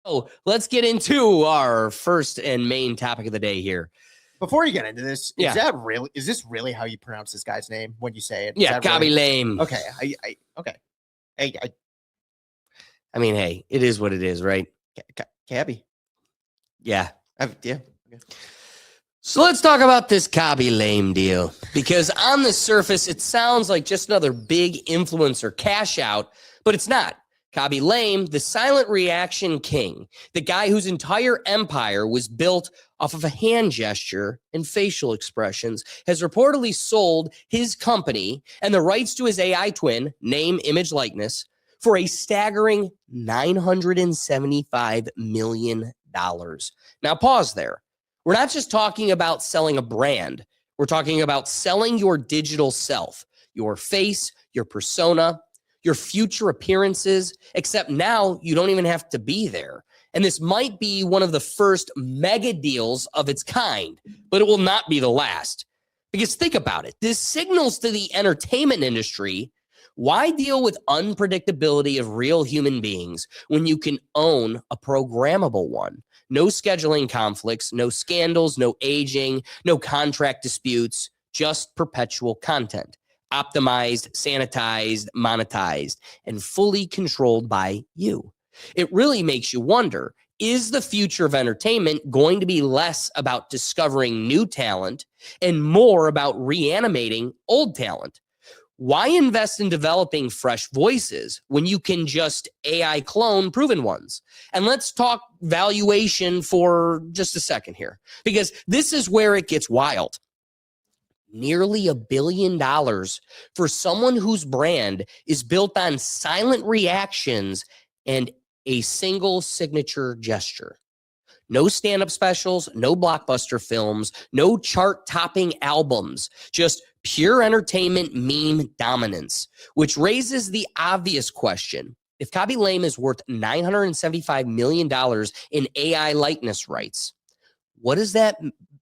So let's get into our first and main topic of the day here. Before you get into this, Yeah. is this really how you pronounce this guy's name when you say it? Yeah, Khaby lame. Okay. Okay. I mean, hey, it is what it is, right? Khaby. Yeah. Yeah. Okay. So let's talk about this Khaby lame deal, because on the surface, it sounds like just another big influencer cash out, but it's not. Khaby lame, the silent reaction king, the guy whose entire empire was built off of a hand gesture and facial expressions, has reportedly sold his company and the rights to his AI twin, name, image, likeness, for a staggering $975 million. Now, pause there. We're not just talking about selling a brand. We're talking about selling your digital self, your face, your persona, your future appearances, except now you don't even have to be there. And this might be one of the first mega deals of its kind, but it will not be the last. Because think about it. This signals to the entertainment industry, why deal with unpredictability of real human beings when you can own a programmable one? No scheduling conflicts, no scandals, no aging, no contract disputes, just perpetual content. Optimized, sanitized, monetized, and fully controlled by you. It really makes you wonder, is the future of entertainment going to be less about discovering new talent and more about reanimating old talent? Why invest in developing fresh voices when you can just AI clone proven ones? And let's talk valuation for just a second here, because this is where it gets wild. Nearly $1 billion for someone whose brand is built on silent reactions and a single signature gesture. No stand-up specials, no blockbuster films, no chart-topping albums, just pure entertainment meme dominance, which raises the obvious question. If Khaby lame is worth $975 million in AI likeness rights, what does that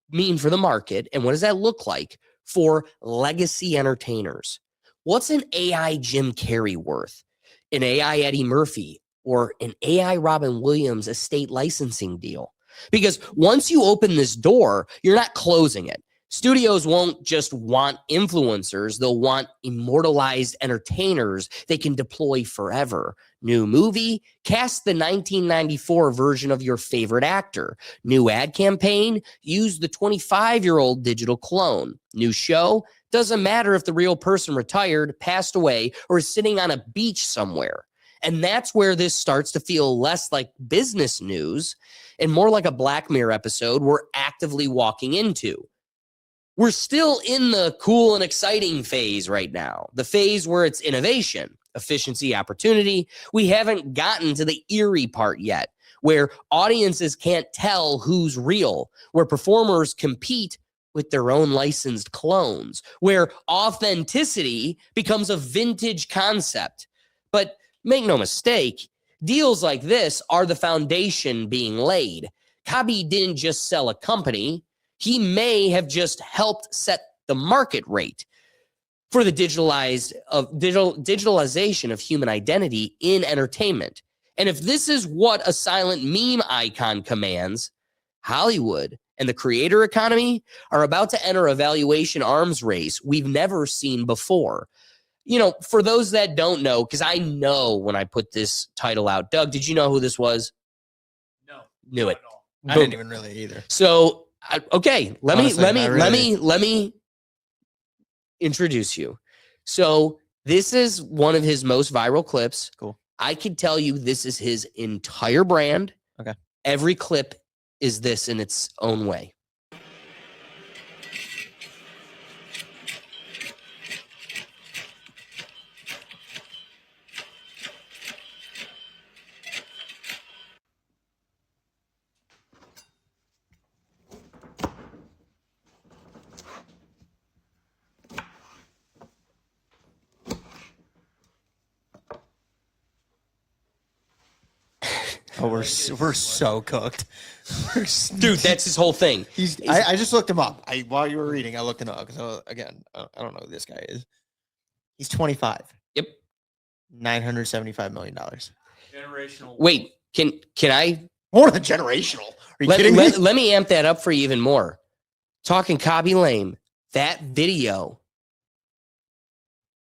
mean for the market, and what does that look like for legacy entertainers? What's an AI Jim Carrey worth? An AI Eddie Murphy? Or an AI Robin Williams estate licensing deal? Because once you open this door, you're not closing it. Studios won't just want influencers. They'll want immortalized entertainers they can deploy forever. New movie, cast the 1994 version of your favorite actor. New ad campaign, use the 25-year-old digital clone. New show, doesn't matter if the real person retired, passed away, or is sitting on a beach somewhere. And that's where this starts to feel less like business news and more like a Black Mirror episode we're actively walking into. We're still in the cool and exciting phase right now, the phase where it's innovation, efficiency, opportunity. We haven't gotten to the eerie part yet, where audiences can't tell who's real, where performers compete with their own licensed clones, where authenticity becomes a vintage concept. But make no mistake, deals like this are the foundation being laid. Khaby didn't just sell a company. He may have just helped set the market rate for the digitalization of human identity in entertainment. And if this is what a silent meme icon commands, Hollywood and the creator economy are about to enter a valuation arms race we've never seen before. You know, for those that don't know, because I know when I put this title out, Doug, did you know who this was? No. Knew it. I didn't even really either. So, okay, let Honestly, me introduce you. So, this is one of his most viral clips. Cool. I could tell you this is his entire brand. Okay. Every clip is this in its own way. Oh, we're so cooked. Dude, that's his whole thing. I just looked him up. While you were reading, I looked him up. So again, I don't know who this guy is. He's 25. Yep. $975 million. Generational. Wait, can I More than generational. Are you kidding me? Let me amp that up for you even more. Talking Khaby Lame, that video,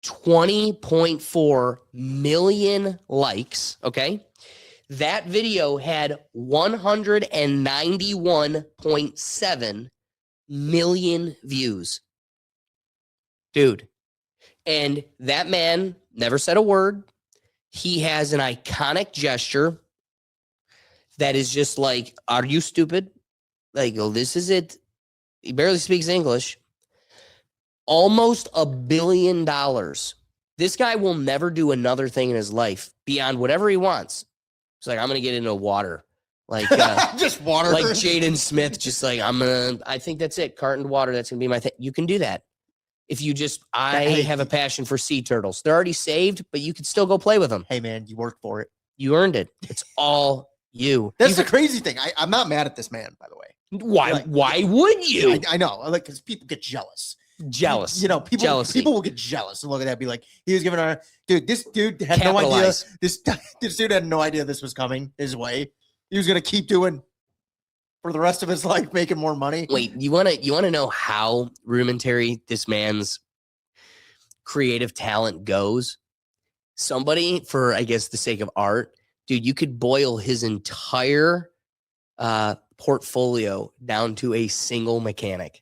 20.4 million likes, okay? That video had 191.7 million views. Dude. And that man never said a word. He has an iconic gesture that is just like, are you stupid? Like, oh, this is it. He barely speaks English. Almost $1 billion. This guy will never do another thing in his life beyond whatever he wants. He's like, I'm going to get into water. Like, just water. Like Jaden Smith, just like, I think that's it. Cartoned water. That's going to be my thing. You can do that. If you just, I have a passion for sea turtles. They're already saved, but you can still go play with them. Hey, man, you worked for it. You earned it. It's all you. That's the crazy thing. I'm not mad at this man, by the way. Why would you? I know. Like, because people get jealous. Jealous. You know, people will get jealous and look at that and be like, he was giving our dude. This dude had no idea. This dude had no idea this was coming his way. He was gonna keep doing for the rest of his life, making more money. Wait, you wanna know how rudimentary this man's creative talent goes? Somebody, for I guess the sake of art, dude, you could boil his entire portfolio down to a single mechanic.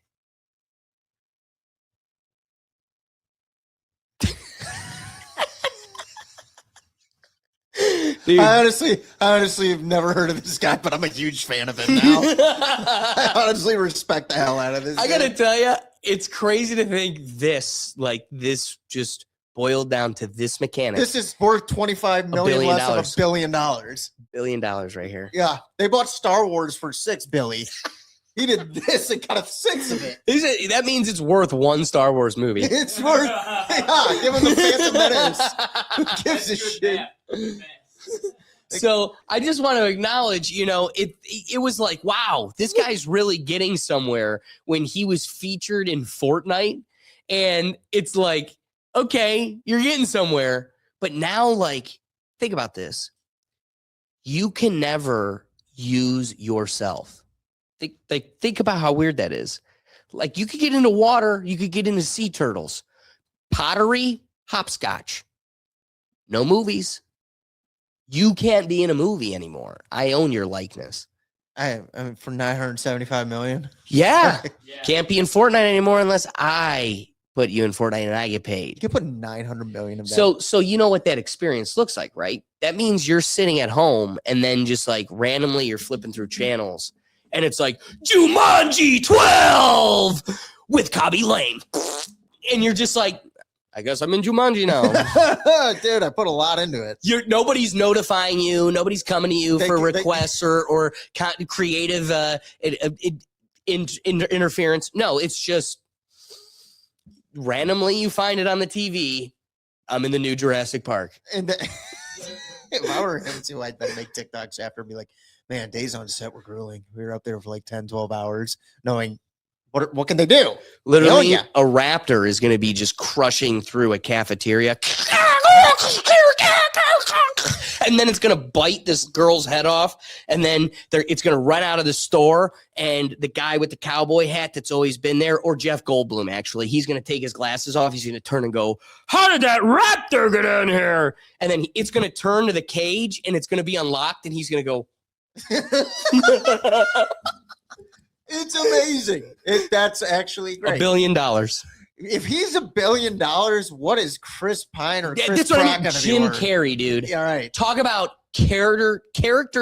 Dude. I honestly have never heard of this guy, but I'm a huge fan of him now. I honestly respect the hell out of this. I gotta tell you, it's crazy to think this just boiled down to this mechanic. This is worth $25 million less than $1 billion. $1 billion right here. Yeah, they bought Star Wars for $6 billion. He did this and got $6 of it. That means it's worth one Star Wars movie. It's worth, yeah, give him the Phantom Menace. Who gives a shit? So I just want to acknowledge, it was like, wow, this guy's really getting somewhere when he was featured in Fortnite. And it's like, okay, you're getting somewhere. But now, like, think about this. You can never use yourself. Think about how weird that is. Like, you could get into water. You could get into sea turtles. Pottery, hopscotch. No movies. You can't be in a movie anymore. I own your likeness. I mean, for $975 million. Yeah. Can't be in Fortnite anymore unless I put you in Fortnite and I get paid. You put $900 million of that. So you know what that experience looks like, right? That means you're sitting at home and then just like randomly you're flipping through channels and it's like Jumanji 12 with Khaby Lame. And you're just like, I guess I'm in Jumanji now. Dude, I put a lot into it. Nobody's notifying you. Nobody's coming to you for requests or creative interference. No, it's just randomly you find it on the TV. I'm in the new Jurassic Park. And if I were him too, I'd then make TikToks after and be like, man, days on set were grueling. We were up there for like 10, 12 hours knowing what can they do? Literally, a raptor is going to be just crushing through a cafeteria. And then it's going to bite this girl's head off. And then it's going to run out of the store. And the guy with the cowboy hat that's always been there, or Jeff Goldblum, actually, he's going to take his glasses off. He's going to turn and go, how did that raptor get in here? And then it's going to turn to the cage and it's going to be unlocked. And he's going to go. It's amazing. That's actually great. $1 billion. If he's $1 billion, what is Chris Pine or Chris That's what I Pratt mean. Jim Carrey, dude. Yeah, right. Talk about character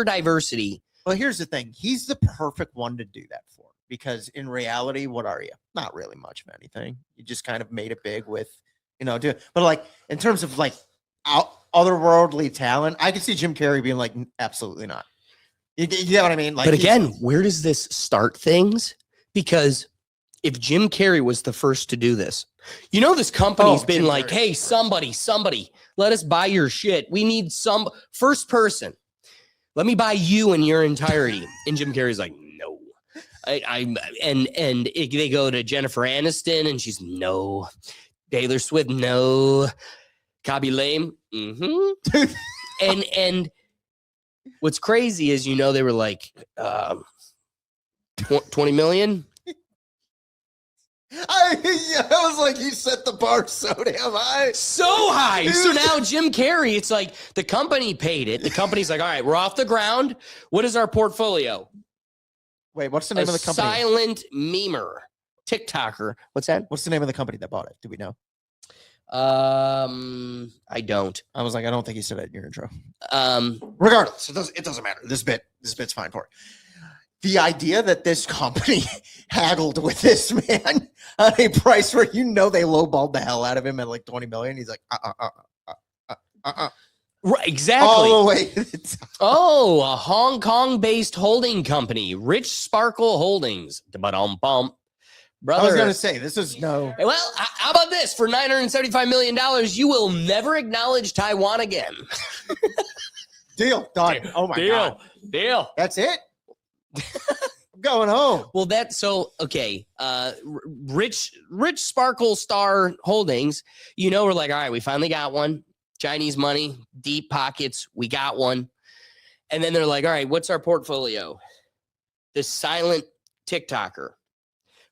diversity. Well, here's the thing. He's the perfect one to do that for. Because in reality, what are you? Not really much of anything. You just kind of made it big with, but like in terms of like otherworldly talent, I could see Jim Carrey being like, absolutely not. You get what I mean? Like, but again, where does this start things? Because if Jim Carrey was the first to do this, this company's been Jim like, Carrey. Hey, somebody, let us buy your shit. We need some first person. Let me buy you in your entirety. And Jim Carrey's like, no. They go to Jennifer Aniston and she's no. Taylor Swift, no. Khaby Lame, and What's crazy is, they were like 20 million. I was like, you set the bar so damn high. So high. So now Jim Carrey, it's like the company paid it. The company's like, all right, we're off the ground. What is our portfolio? Wait, what's the name of the company? Silent memer. TikToker. What's that? What's the name of the company that bought it? Do we know? I don't. I was like, I don't think you said it in your intro. Regardless, It doesn't matter. This bit's fine for it. The idea that this company haggled with this man on a price where they lowballed the hell out of him at like 20 million. He's like, Right, exactly. all the way to the top. Oh, a Hong Kong-based holding company, Rich Sparkle Holdings. Ba-dum-bum. Brother, I was gonna say this is no. Well, how about this? For $975 million, you will never acknowledge Taiwan again. Deal done. Oh my god. Deal. That's it. I'm going home. Well, okay. Rich Sparkle Star Holdings, we're like, all right, we finally got one. Chinese money, deep pockets, we got one. And then they're like, all right, what's our portfolio? This silent TikToker.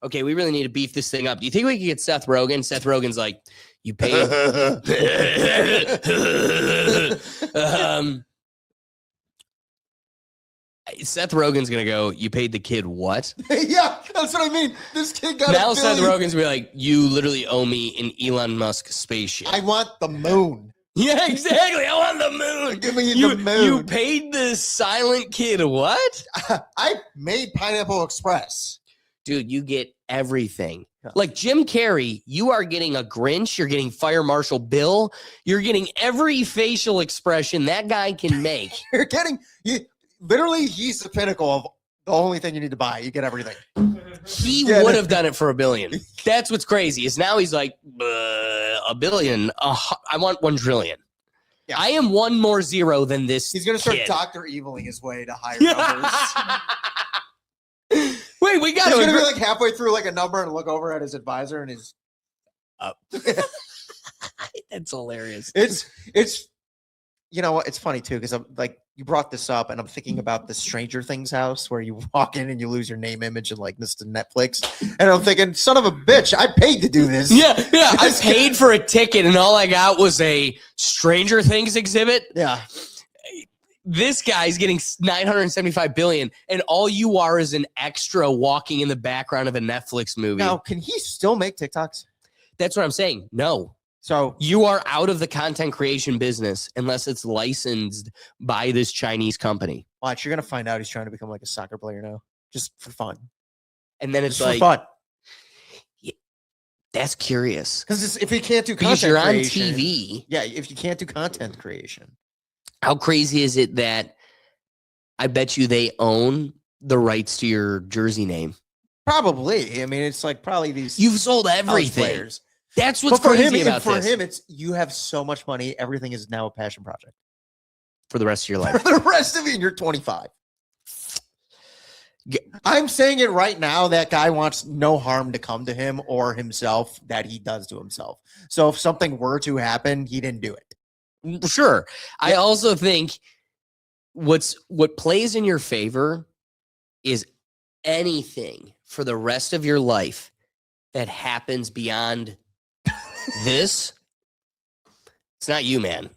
Okay, we really need to beef this thing up. Do you think we could get Seth Rogen? Seth Rogen's like, you pay. Seth Rogen's gonna go, you paid the kid what? Yeah, that's what I mean. This kid got now $1 Seth billion. Rogen's gonna be like, you literally owe me an Elon Musk spaceship. I want the moon. Yeah, exactly. I want the moon. Give me the moon. You paid the silent kid what? I made Pineapple Express. Dude, you get everything. Yeah. Like Jim Carrey, you are getting a Grinch. You're getting Fire Marshal Bill. You're getting every facial expression that guy can make. Literally, he's the pinnacle of the only thing you need to buy. You get everything. He would have done it for $1 billion. That's what's crazy is now he's like, $1 billion. I want 1 trillion. Yeah. I am one more zero than this. He's going to start kid. Dr. Eviling his way to higher numbers. Wait, we got He's to going to be like halfway through like a number and look over at his advisor and he's up. That's hilarious. It's you know what? It's funny too because I'm like you brought this up and I'm thinking about the Stranger Things house where you walk in and you lose your name, image, and likeness to Netflix. And I'm thinking, son of a bitch, I paid to do this. Yeah. I paid for a ticket and all I got was a Stranger Things exhibit. Yeah. This guy's getting $975 billion, and all you are is an extra walking in the background of a Netflix movie. Now, can he still make TikToks? That's what I'm saying. No. So You are out of the content creation business unless it's licensed by this Chinese company. watch, you're gonna find out he's trying to become like a soccer player now, just for fun. And then it's Just like, for fun. that's curious. Because if he can't do Because content you're on creation, TV. yeah, if you can't do content creation, How crazy is it that I bet you they own the rights to your jersey name? probably. I mean, it's like probably these You've sold college everything. players. That's what's But for crazy him, about for this. him, it's you have so much money. Everything is now a passion project For the rest of your for life. the rest of it. You're 25. I'm saying it right now. That guy wants no harm to come to him or himself that he does to himself. So if something were to happen, he didn't do it. Sure. I also think what plays in your favor is anything for the rest of your life that happens beyond this. It's not you, man.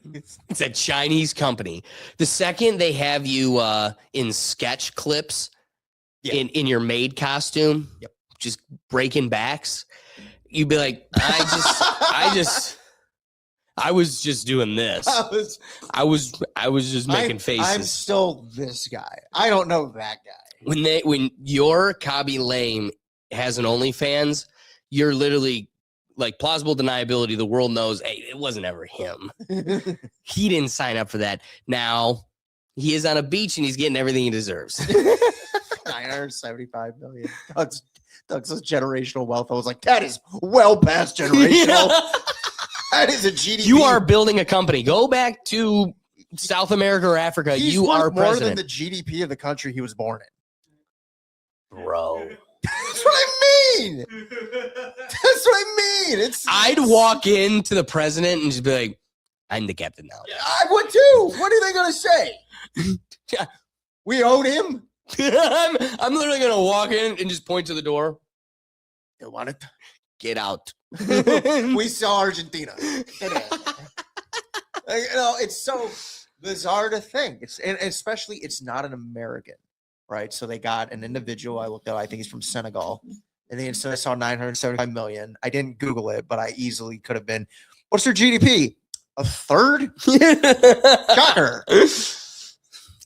It's a Chinese company. The second they have you in sketch clips in your maid costume, just breaking backs, you'd be like, I was just doing this. I was just making faces. I'm still this guy. I don't know that guy. When your Khaby Lame has an OnlyFans, you're literally like plausible deniability. The world knows, hey, it wasn't ever him. He didn't sign up for that. Now he is on a beach and he's getting everything he deserves. 975 million. Doug's generational wealth. I was like, that is well past generational. That is a GDP. You are building a company. Go back to South America or Africa. He's you are worth more president. than the GDP of the country he was born in. Bro. That's what I mean. That's what I mean. I'd walk into the president and just be like, I'm the captain now. I would too. What are they going to say? We owed him. I'm literally gonna walk in and just point to the door. You want it? Get out. We saw Argentina today. It's so bizarre to think. And especially it's not an American, right? So they got an individual. I looked up. I think he's from Senegal, and then so I saw 975 million. I didn't Google it, but I easily could have been. What's their GDP? A third? Shocker.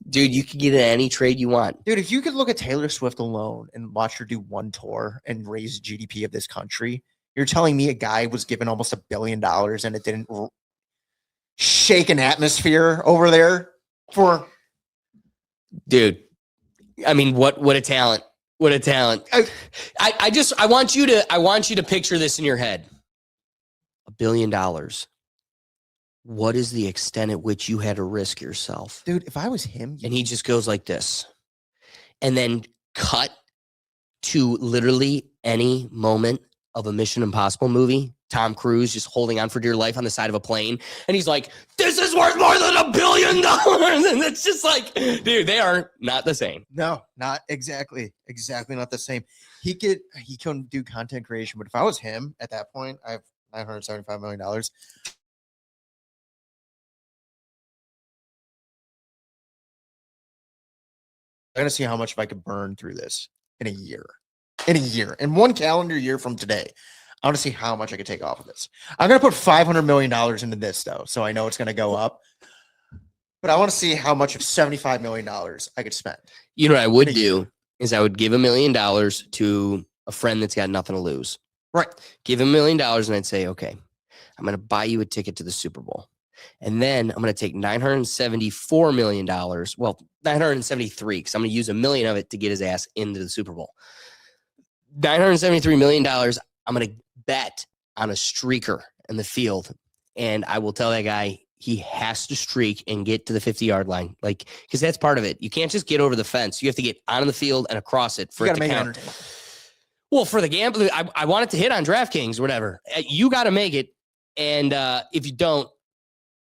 Dude, you can get in any trade you want. Dude, if you could look at Taylor Swift alone and watch her do one tour and raise GDP of this country, you're telling me a guy was given almost $1 billion and it didn't shake an atmosphere over there for? Dude, I mean, what a talent. What a talent. I want you to picture this in your head. $1 billion. What is the extent at which you had to risk yourself? Dude, if I was him. And he just goes like this. And then cut to literally any moment of a Mission Impossible movie. Tom Cruise just holding on for dear life on the side of a plane. And he's like, this is worth more than $1 billion. And it's just like, dude, they are not the same. No, not exactly. Exactly not the same. He couldn't do content creation. But if I was him at that point, I have $975 million. I'm going to see how much if I could burn through this in a year. In one calendar year from today. I want to see how much I could take off of this. I'm going to put $500 million into this, though, so I know it's going to go up. But I want to see how much of $75 million I could spend. You know what I would do is I would give $1 million to a friend that's got nothing to lose. Right. Give him $1 million and I'd say, okay, I'm going to buy you a ticket to the Super Bowl. And then I'm going to take $974 million. Well, 973, because I'm going to use $1 million of it to get his ass into the Super Bowl. $973 million. I'm going to bet on a streaker in the field. And I will tell that guy he has to streak and get to the 50-yard line. Like, because that's part of it. You can't just get over the fence. You have to get on the field and across it for it to count. Well, for the gambler, I want it to hit on DraftKings or whatever. You got to make it. And if you don't,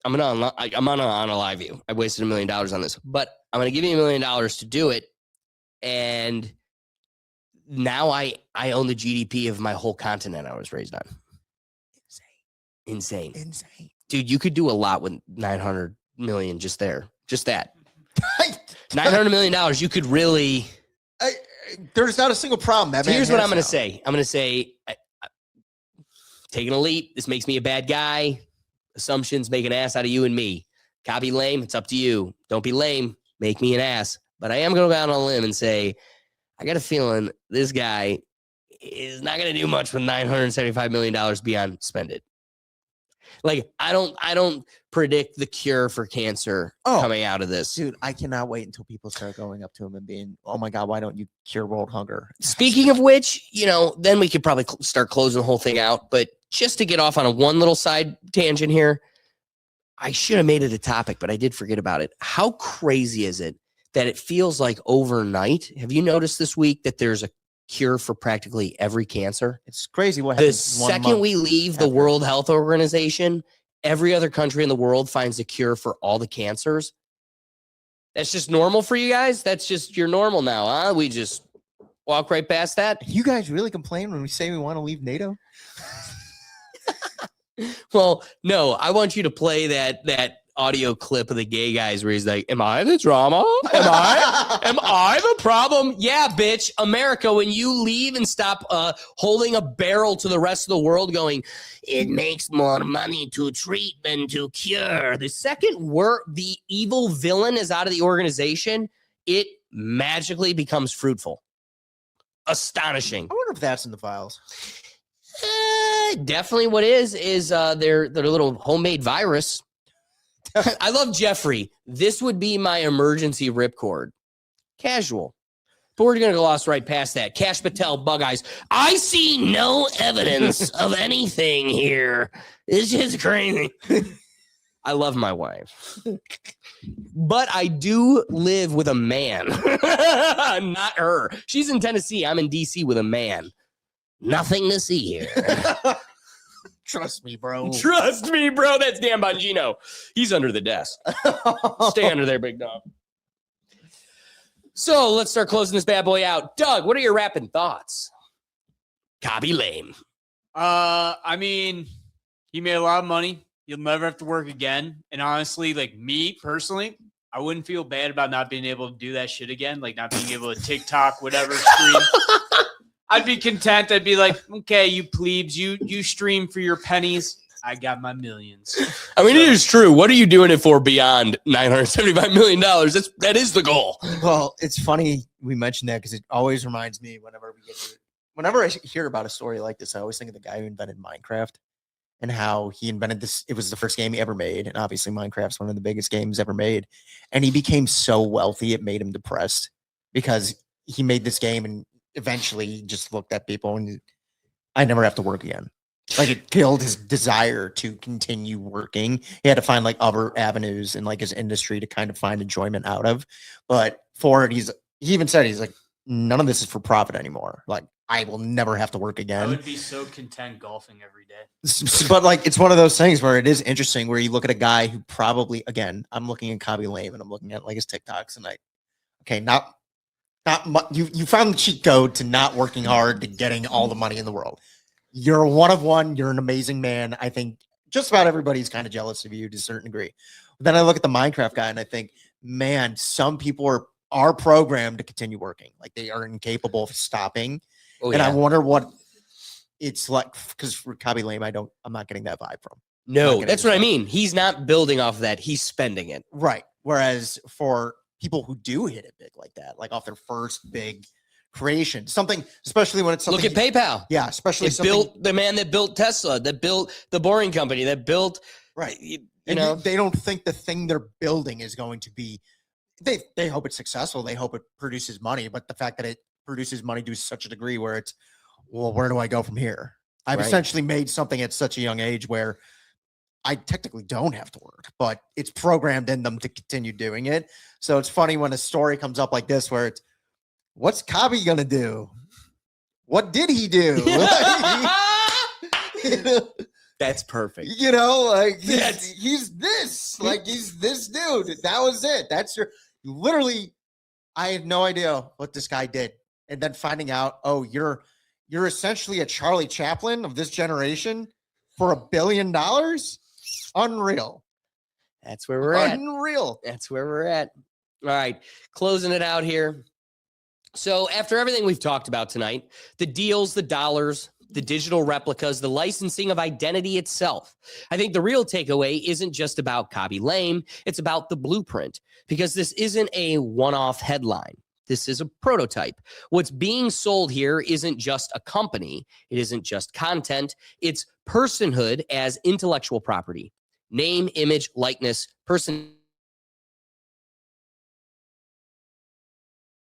I'm gonna unalive you. I wasted $1 million on this, but I'm gonna give you $1 million to do it. And now I own the GDP of my whole continent I was raised on. Insane. Dude, you could do a lot with 900 million just there. Just that. $900 million, you could really. There's not a single problem. So here's what I'm going to say. I'm going to say, taking a leap. This makes me a bad guy. Assumptions make an ass out of you and me. Khaby lame. It's up to you. Don't be lame. Make me an ass. But I am going to go out on a limb and say, I got a feeling this guy is not going to do much with $975 million beyond spend it. Like, I don't predict the cure for cancer coming out of this. Dude, I cannot wait until people start going up to him and being, oh my God, why don't you cure world hunger? Speaking of which, then we could probably start closing the whole thing out. But just to get off on one little side tangent here, I should have made it a topic, but I did forget about it. How crazy is it that it feels like overnight? Have you noticed this week that there's a cure for practically every cancer? It's crazy what happens. The second we leave the World Health Organization, every other country in the world finds a cure for all the cancers. That's just normal for you guys? That's just your normal now, huh? We just walk right past that? You guys really complain when we say we want to leave NATO? Well, no, I want you to play that audio clip of the gay guys where he's like, am I the drama? Am I the problem? Yeah, bitch. America, when you leave and stop holding a barrel to the rest of the world going, it makes more money to treat than to cure. The second the evil villain is out of the organization, it magically becomes fruitful. Astonishing. I wonder if that's in the files. Definitely what is their little homemade virus. I love Jeffrey. This would be my emergency ripcord. Casual. But we're going to gloss right past that. Cash Patel, Bug Eyes. I see no evidence of anything here. It's just crazy. I love my wife. But I do live with a man. Not her. She's in Tennessee. I'm in D.C. with a man. Nothing to see here. Trust me, bro. Trust me, bro. That's Dan Bongino. He's under the desk. Stay under there, big dog. So let's start closing this bad boy out. Doug, what are your rapid thoughts? Khaby lame. I mean, he made a lot of money. He'll never have to work again. And honestly, like me personally, I wouldn't feel bad about not being able to do that shit again. Like not being able to TikTok, whatever, stream. I'd be content. I'd be like, okay, you plebes, you stream for your pennies. I got my millions. I mean, it is true. What are you doing it for beyond $975 million? That is the goal. Well, it's funny we mentioned that because it always reminds me whenever I hear about a story like this, I always think of the guy who invented Minecraft and how he invented this. It was the first game he ever made. And obviously Minecraft's one of the biggest games ever made. And he became so wealthy, it made him depressed because he made this game and eventually he just looked at people and I never have to work again. Like it killed his desire to continue working. He had to find like other avenues in like his industry to kind of find enjoyment out of. But for it, he even said, he's like, none of this is for profit anymore. Like I will never have to work again. I would be so content golfing every day. But like, it's one of those things where it is interesting where you look at a guy who probably, again, I'm looking at Khaby Lame and I'm looking at like his TikToks and not you found the cheat code to not working hard to getting all the money in the world. You're one of one. You're an amazing man. I think just about everybody's kind of jealous of you to a certain degree. But then I look at the Minecraft guy and I think, man, some people are programmed to continue working. Like they are incapable of stopping. Oh, and yeah. I wonder what it's like because for Khaby Lame, I'm not getting that vibe from. No, that's what I mean. He's not building off of that. He's spending it. Right. Whereas for people who do hit it big like that, like off their first big creation, something, especially when it's something. Look at PayPal. Yeah, especially built the man that built Tesla, that built the Boring Company, that built right. You and know, they don't think the thing they're building is going to be. They hope it's successful. They hope it produces money, but the fact that it produces money to such a degree where it's, well, where do I go from here? I've essentially made something at such a young age where I technically don't have to work, but it's programmed in them to continue doing it. So it's funny when a story comes up like this where it's, what's Khaby gonna do? What did he do? That's perfect. You know, like he's this, like he's this dude. That was it. That's literally. I had no idea what this guy did, and then finding out, oh, you're essentially a Charlie Chaplin of this generation for $1 billion. Unreal. That's where we're at. Unreal. That's where we're at. All right, closing it out here. So after everything we've talked about tonight, the deals, the dollars, the digital replicas, the licensing of identity itself, I think the real takeaway isn't just about Khaby Lame, it's about the blueprint, because this isn't a one-off headline. This is a prototype. What's being sold here isn't just a company. It isn't just content. It's personhood as intellectual property. Name, image, likeness, person.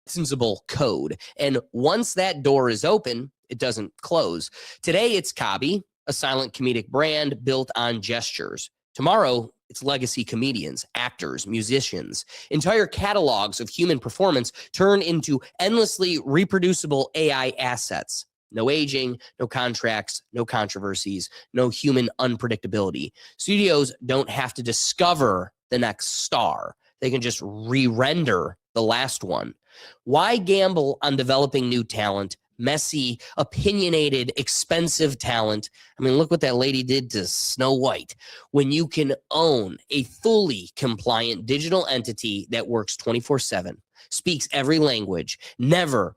Licensable code. And once that door is open, it doesn't close. Today, it's Khaby, a silent comedic brand built on gestures. Tomorrow, it's legacy comedians, actors, musicians. Entire catalogs of human performance turn into endlessly reproducible AI assets. No aging, no contracts, no controversies, no human unpredictability. Studios don't have to discover the next star. They can just re-render the last one. Why gamble on developing new talent, messy, opinionated, expensive talent? I mean, look what that lady did to Snow White. When you can own a fully compliant digital entity that works 24/7, speaks every language, never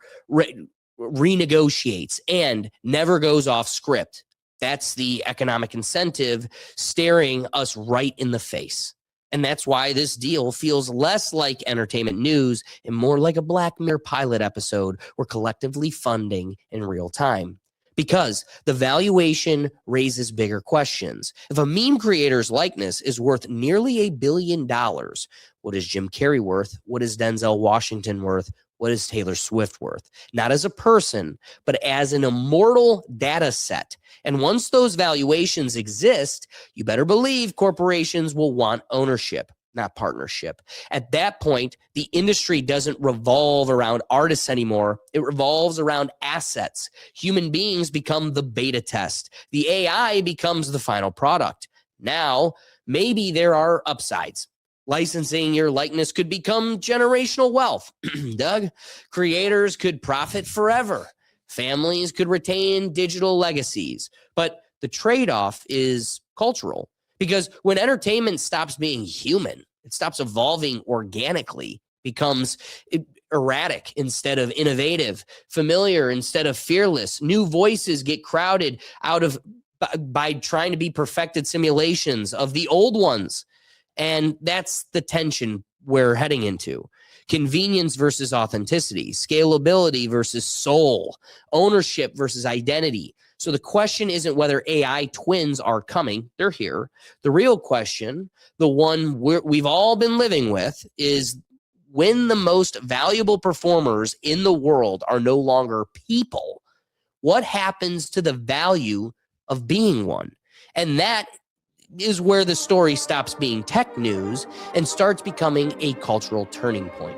renegotiates, and never goes off script. That's the economic incentive staring us right in the face. And that's why this deal feels less like entertainment news and more like a Black Mirror pilot episode we're collectively funding in real time. Because the valuation raises bigger questions. If a meme creator's likeness is worth nearly $1 billion, what is Jim Carrey worth? What is Denzel Washington worth? What is Taylor Swift worth? Not as a person, but as an immortal data set. And once those valuations exist, you better believe corporations will want ownership, not partnership. At that point, the industry doesn't revolve around artists anymore. It revolves around assets. Human beings become the beta test. The AI becomes the final product. Now, maybe there are upsides. Licensing your likeness could become generational wealth. Doug, creators could profit forever. Families could retain digital legacies. But the trade-off is cultural, because when entertainment stops being human, it stops evolving organically, becomes erratic instead of innovative, familiar instead of fearless. New voices get crowded out of by trying to be perfected simulations of the old ones. And that's the tension we're heading into. Convenience versus authenticity, scalability versus soul, ownership versus identity. So the question isn't whether AI twins are coming. They're here. The real question, the one we've all been living with, is when the most valuable performers in the world are no longer people, what happens to the value of being one? And that is where the story stops being tech news and starts becoming a cultural turning point.